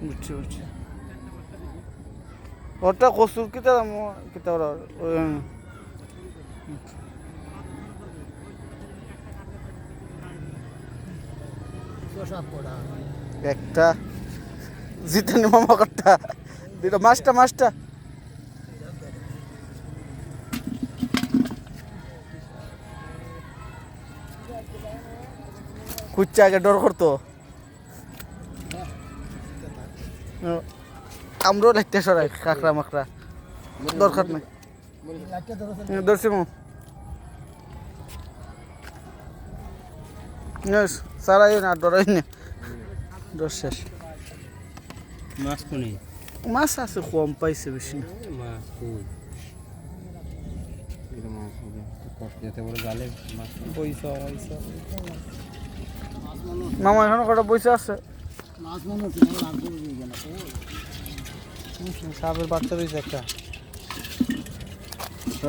বুঝছি বুঝছি ওটা কসুর কিতা কিতা ওরা একটা জিতেন মামা কাটটা দুটো মাছটা কুচ্চা আগে ডর করতো আমরাও লাগতে সরাই কাঁকড়া মাকড়া দরকার নাই ধরছি মো সারাই না ডরাই না ডর শেষ মাছ কোনি মাছ আছে কম পাইছে বেশি না মাছ কই এটা মাছ হবে যেতে বলে জালে মাছ পয়সা মামা এখনো কটা পয়সা আছে মাছ মনে হচ্ছে লাগবে গেল সাপের বাচ্চা রয়েছে একটা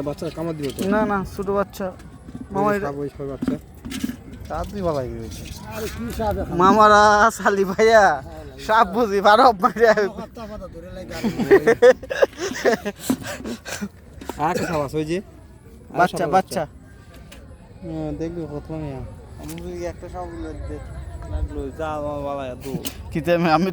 বাচ্চা কামড় দিবে তো না ছোট বাচ্চা মামা বাচ্চা তাড়াতাড়ি ভালো রয়েছে আরে কি সাপ মামারা শালি ভাইয়া সাপ বুঝি বারো মারিয়া আচ্ছা সাপ আছে ওই যে বাচ্চা দেখবি কত আমি একটা সাপ লাগলো যা বাবা কিতে আমি